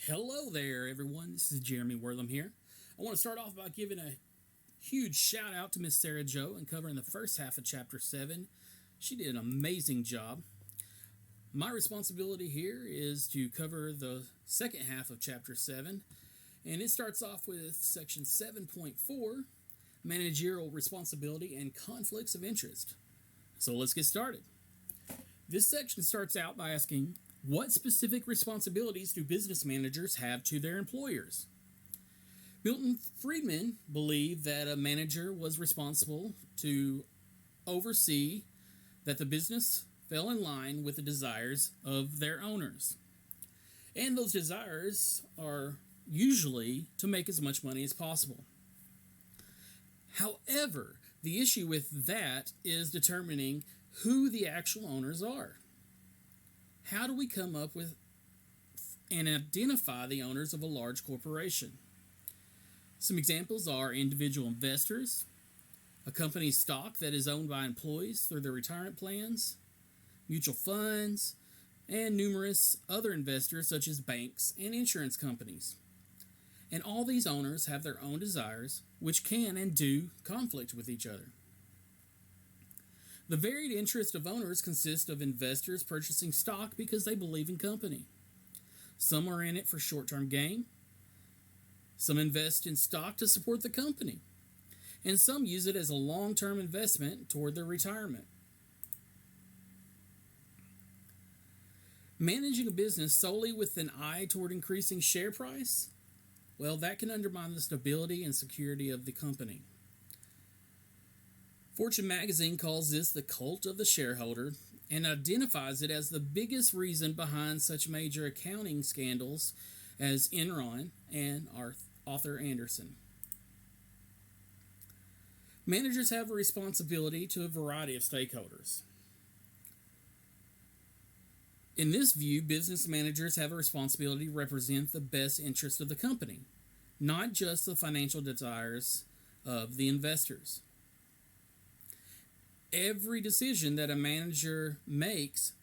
Hello there, everyone. This is Jeremy Wortham here. I want to start off by giving a huge shout out to Miss Sarah Joe and covering the first half of Chapter 7. She did an amazing job. My responsibility here is to cover the second half of Chapter 7, and it starts off with Section 7.4 Managerial Responsibility and Conflicts of Interest. So let's get started. This section starts out by asking, what specific responsibilities do business managers have to their employers? Milton Friedman believed that a manager was responsible to oversee that the business fell in line with the desires of their owners. And those desires are usually to make as much money as possible. However, the issue with that is determining who the actual owners are. How do we come up with and identify the owners of a large corporation? Some examples are individual investors, a company's stock that is owned by employees through their retirement plans, mutual funds, and numerous other investors such as banks and insurance companies. And all these owners have their own desires, which can and do conflict with each other. The varied interest of owners consists of investors purchasing stock because they believe in company. Some are in it for short-term gain. Some invest in stock to support the company. And some use it as a long-term investment toward their retirement. Managing a business solely with an eye toward increasing share price, well, that can undermine the stability and security of the company. Fortune magazine calls this the cult of the shareholder and identifies it as the biggest reason behind such major accounting scandals as Enron and Arthur Andersen. Managers have a responsibility to a variety of stakeholders. In this view, business managers have a responsibility to represent the best interest of the company, not just the financial desires of the investors. Every decision that a manager makes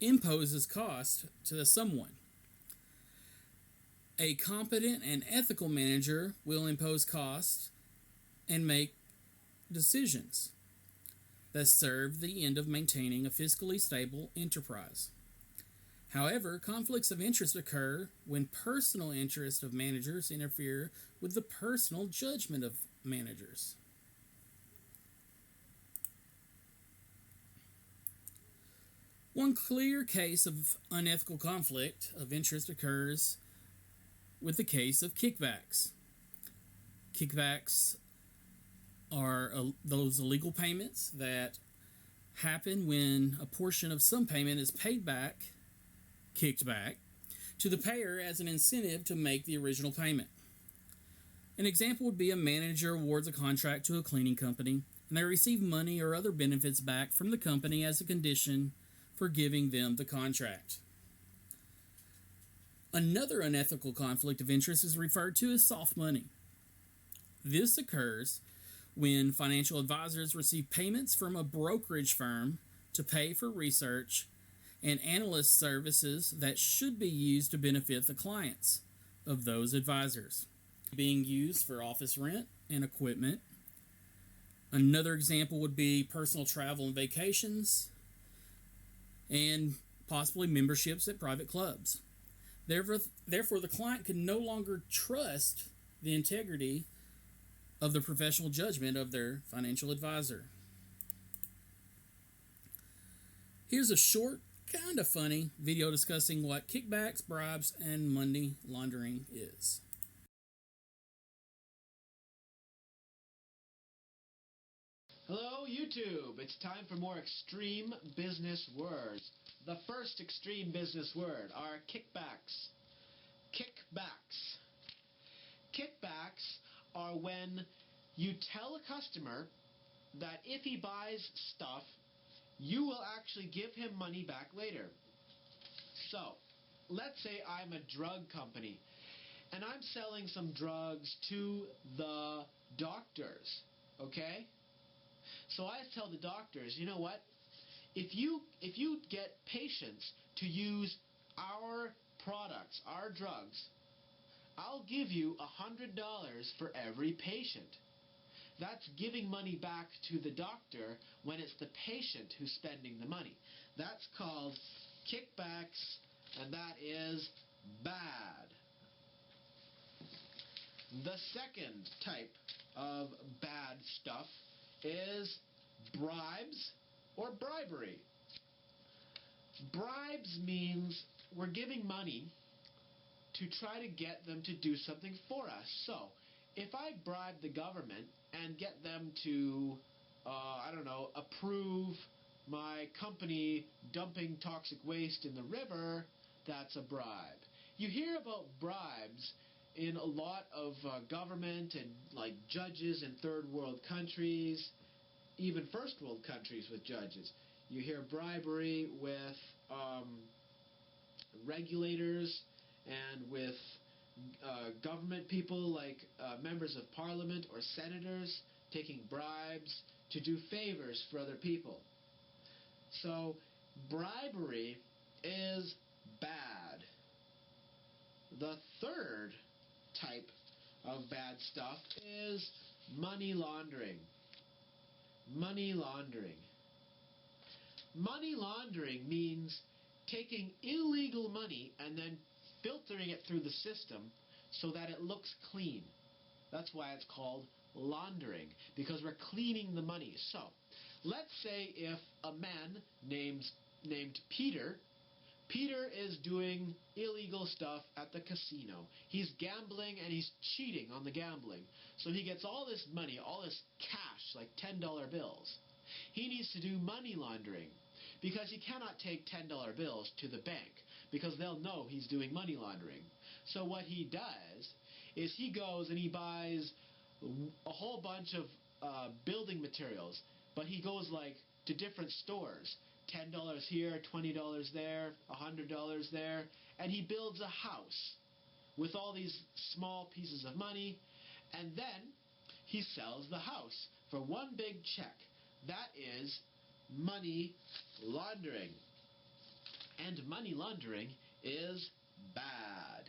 imposes cost to someone. A competent and ethical manager will impose costs and make decisions that serve the end of maintaining a fiscally stable enterprise. However, conflicts of interest occur when personal interests of managers interfere with the personal judgment of managers. One clear case of unethical conflict of interest occurs with the case of kickbacks. Kickbacks are those illegal payments that happen when a portion of some payment is kicked back to the payer as an incentive to make the original payment. An example would be a manager awards a contract to a cleaning company and they receive money or other benefits back from the company as a condition for giving them the contract. Another unethical conflict of interest is referred to as soft money. This occurs when financial advisors receive payments from a brokerage firm to pay for research and analyst services that should be used to benefit the clients of those advisors, being used for office rent and equipment. Another example would be personal travel and vacations, and possibly memberships at private clubs. Therefore, the client can no longer trust the integrity of the professional judgment of their financial advisor. Here's a short, kind of funny video discussing what kickbacks, bribes, and money laundering is. Hello YouTube! It's time for more extreme business words. The first extreme business word are kickbacks. Kickbacks. Kickbacks are when you tell a customer that if he buys stuff, you will actually give him money back later. So, let's say I'm a drug company and I'm selling some drugs to the doctors, okay? So I tell the doctors, you know what? If you get patients to use our products, our drugs, I'll give you $100 for every patient. That's giving money back to the doctor when it's the patient who's spending the money. That's called kickbacks, and that is bad. The second type of bad stuff is bribes or bribery. Bribes means we're giving money to try to get them to do something for us. So, if I bribe the government and get them to, approve my company dumping toxic waste in the river, that's a bribe. You hear about bribes in a lot of government and like judges in third world countries, even first world countries with judges. You hear bribery with regulators and with government people like members of parliament or senators taking bribes to do favors for other people. So bribery is bad. The third type of bad stuff is money laundering. Money laundering. Money laundering means taking illegal money and then filtering it through the system so that it looks clean. That's why it's called laundering, because we're cleaning the money. So, let's say if a man named Peter is doing illegal stuff at the casino. He's gambling and he's cheating on the gambling. So he gets all this money, all this cash, like $10 bills. He needs to do money laundering because he cannot take $10 bills to the bank because they'll know he's doing money laundering. So what he does is he goes and he buys a whole bunch of building materials, but he goes like to different stores. $10 here, $20 there, $100 there, and he builds a house with all these small pieces of money, and then he sells the house for one big check. That is money laundering. And money laundering is bad.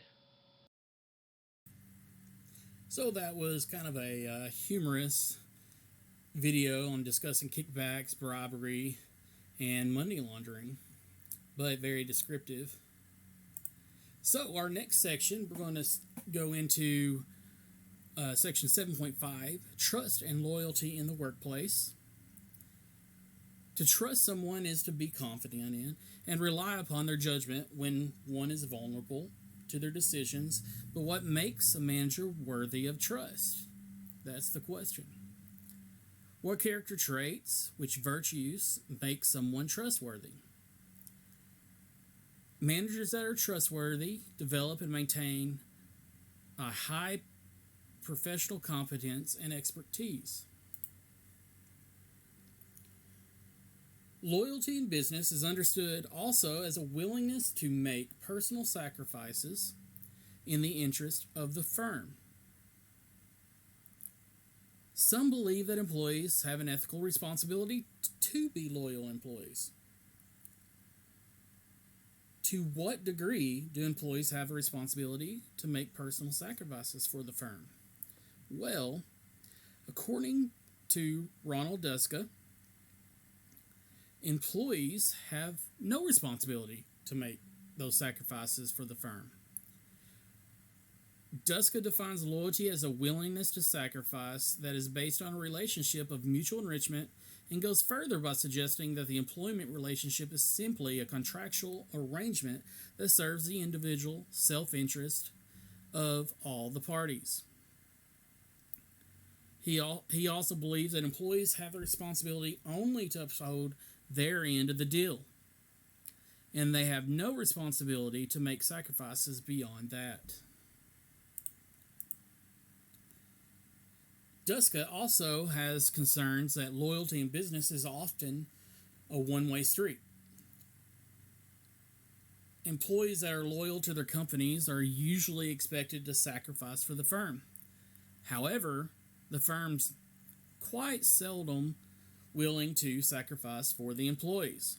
So that was kind of a humorous video on discussing kickbacks, bribery, and money laundering, but very descriptive. So our next section, we're going to go into section 7.5, trust and loyalty in the workplace. To trust someone is to be confident in and rely upon their judgment when one is vulnerable to their decisions. But what makes a manager worthy of trust? That's the question. What character traits, which virtues, make someone trustworthy? Managers that are trustworthy develop and maintain a high professional competence and expertise. Loyalty in business is understood also as a willingness to make personal sacrifices in the interest of the firm. Some believe that employees have an ethical responsibility to be loyal employees. To what degree do employees have a responsibility to make personal sacrifices for the firm? Well, according to Ronald Duska, employees have no responsibility to make those sacrifices for the firm. Duska defines loyalty as a willingness to sacrifice that is based on a relationship of mutual enrichment and goes further by suggesting that the employment relationship is simply a contractual arrangement that serves the individual self-interest of all the parties. He also believes that employees have the responsibility only to uphold their end of the deal, and they have no responsibility to make sacrifices beyond that. Duska also has concerns that loyalty in business is often a one-way street. Employees that are loyal to their companies are usually expected to sacrifice for the firm. However, the firms quite seldom willing to sacrifice for the employees.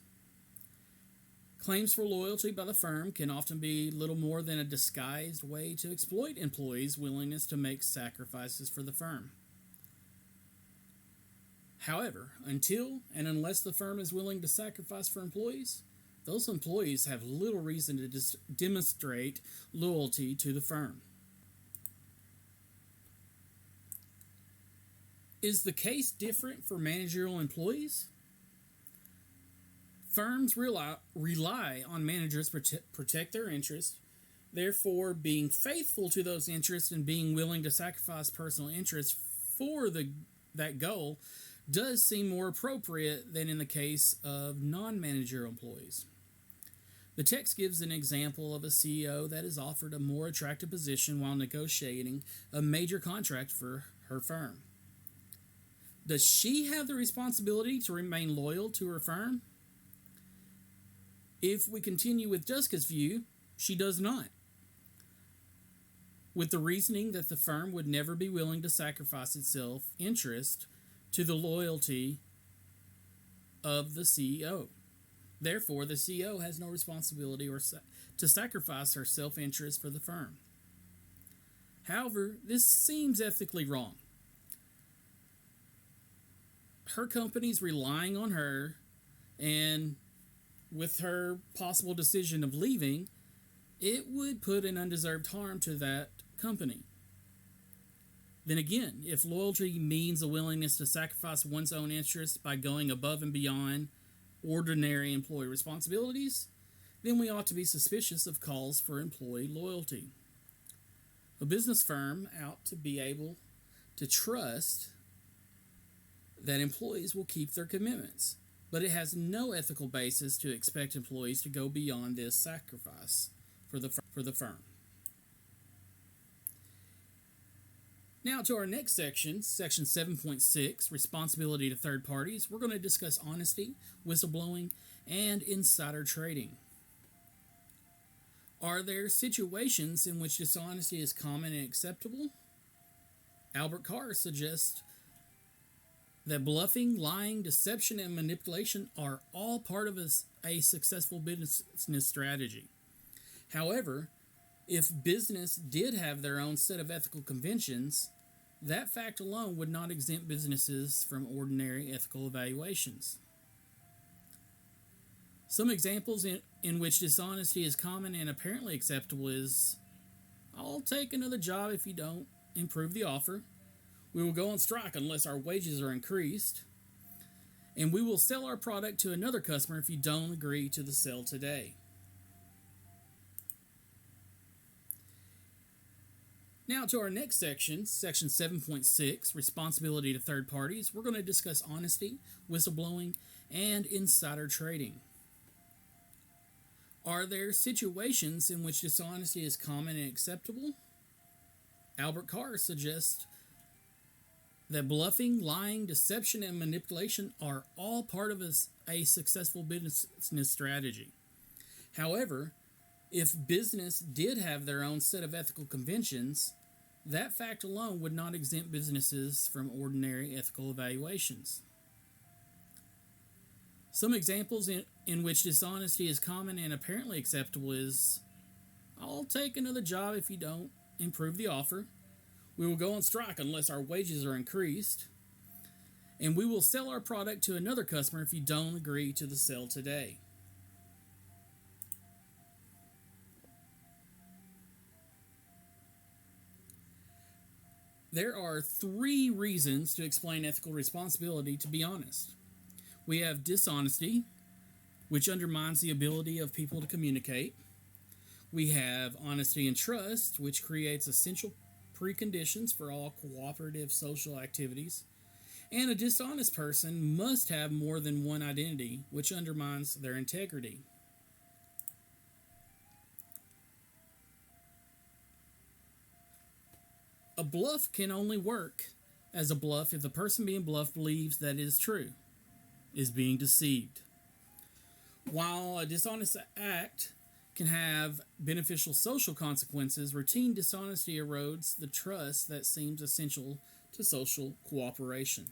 Claims for loyalty by the firm can often be little more than a disguised way to exploit employees' willingness to make sacrifices for the firm. However, until and unless the firm is willing to sacrifice for employees, those employees have little reason to demonstrate loyalty to the firm. Is the case different for managerial employees? Firms rely on managers to protect their interests. Therefore, being faithful to those interests and being willing to sacrifice personal interests for that goal does seem more appropriate than in the case of non-managerial employees. The text gives an example of a CEO that is offered a more attractive position while negotiating a major contract for her firm. Does she have the responsibility to remain loyal to her firm? If we continue with Jessica's view, she does not, with the reasoning that the firm would never be willing to sacrifice its self-interest to the loyalty of the CEO. Therefore, the CEO has no responsibility to sacrifice her self-interest for the firm. However, this seems ethically wrong. Her company's relying on her, and with her possible decision of leaving, it would put an undeserved harm to that company. Then again, if loyalty means a willingness to sacrifice one's own interests by going above and beyond ordinary employee responsibilities, then we ought to be suspicious of calls for employee loyalty. A business firm ought to be able to trust that employees will keep their commitments, but it has no ethical basis to expect employees to go beyond this sacrifice for the firm. Now to our next section, section 7.6, responsibility to third parties. We're going to discuss honesty, whistleblowing, and insider trading. Are there situations in which dishonesty is common and acceptable? Albert Carr suggests that bluffing, lying, deception, and manipulation are all part of a successful business strategy. However, if business did have their own set of ethical conventions, that fact alone would not exempt businesses from ordinary ethical evaluations. Some examples in which dishonesty is common and apparently acceptable is, I'll take another job if you don't improve the offer. We will go on strike unless our wages are increased. And we will sell our product to another customer if you don't agree to the sale today. Now to our next section, section 7.6, responsibility to third parties. We're going to discuss honesty, whistleblowing, and insider trading. Are there situations in which dishonesty is common and acceptable? Albert Carr suggests that bluffing, lying, deception, and manipulation are all part of a successful business strategy. However, if business did have their own set of ethical conventions, that fact alone would not exempt businesses from ordinary ethical evaluations. Some examples in which dishonesty is common and apparently acceptable is, I'll take another job if you don't improve the offer. We will go on strike unless our wages are increased. And we will sell our product to another customer if you don't agree to the sale today. There are 3 reasons to explain ethical responsibility to be honest. We have dishonesty, which undermines the ability of people to communicate. We have honesty and trust, which creates essential preconditions for all cooperative social activities. And a dishonest person must have more than one identity, which undermines their integrity. A bluff can only work as a bluff if the person being bluffed believes that it is true, is being deceived. While a dishonest act can have beneficial social consequences, routine dishonesty erodes the trust that seems essential to social cooperation.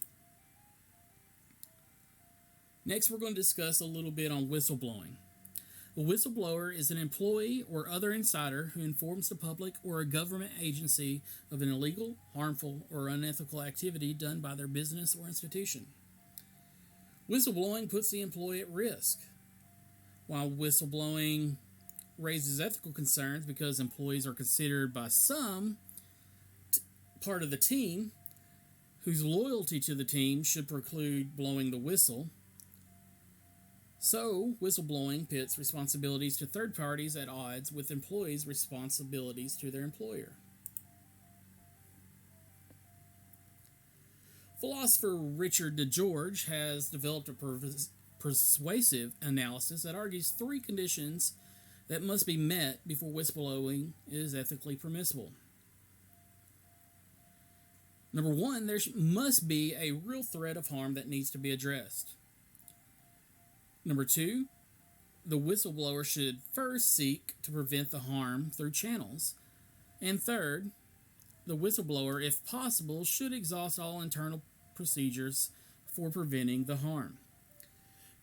Next, we're going to discuss a little bit on whistleblowing. A whistleblower is an employee or other insider who informs the public or a government agency of an illegal, harmful, or unethical activity done by their business or institution. Whistleblowing puts the employee at risk, while whistleblowing raises ethical concerns because employees are considered by some part of the team whose loyalty to the team should preclude blowing the whistle. So, whistleblowing pits responsibilities to third parties at odds with employees' responsibilities to their employer. Philosopher Richard DeGeorge has developed a persuasive analysis that argues three conditions that must be met before whistleblowing is ethically permissible. Number one, there must be a real threat of harm that needs to be addressed. Number two, the whistleblower should first seek to prevent the harm through channels. And third, the whistleblower, if possible, should exhaust all internal procedures for preventing the harm.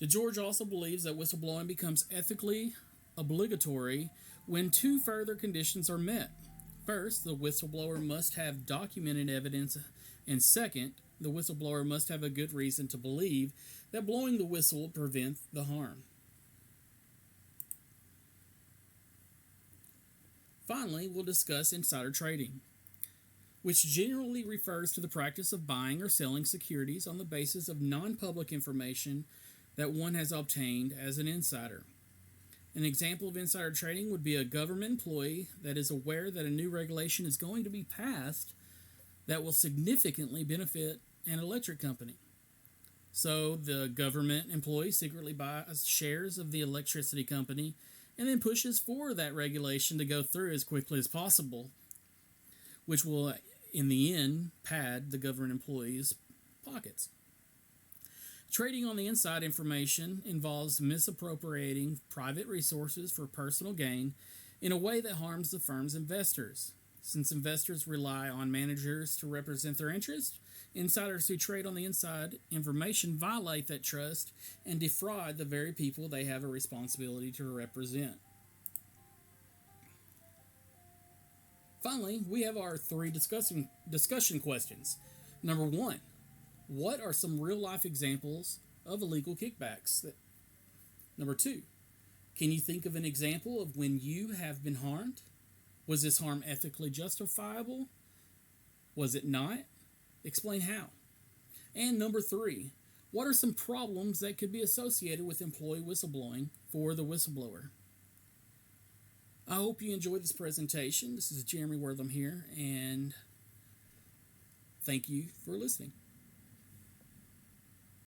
DeGeorge also believes that whistleblowing becomes ethically obligatory when two further conditions are met. First, the whistleblower must have documented evidence, and second, the whistleblower must have a good reason to believe that blowing the whistle will prevent the harm. Finally, we'll discuss insider trading, which generally refers to the practice of buying or selling securities on the basis of non-public information that one has obtained as an insider. An example of insider trading would be a government employee that is aware that a new regulation is going to be passed that will significantly benefit an electric company. So the government employee secretly buys shares of the electricity company and then pushes for that regulation to go through as quickly as possible, which will, in the end, pad the government employee's pockets. Trading on the inside information involves misappropriating private resources for personal gain in a way that harms the firm's investors. Since investors rely on managers to represent their interests, insiders who trade on the inside information violate that trust and defraud the very people they have a responsibility to represent. Finally, we have our three discussion questions. Number one, what are some real-life examples of illegal kickbacks? Number two, can you think of an example of when you have been harmed? Was this harm ethically justifiable? Was it not? Explain how. And number three, what are some problems that could be associated with employee whistleblowing for the whistleblower? I hope you enjoyed this presentation. This is Jeremy Wortham here, and thank you for listening.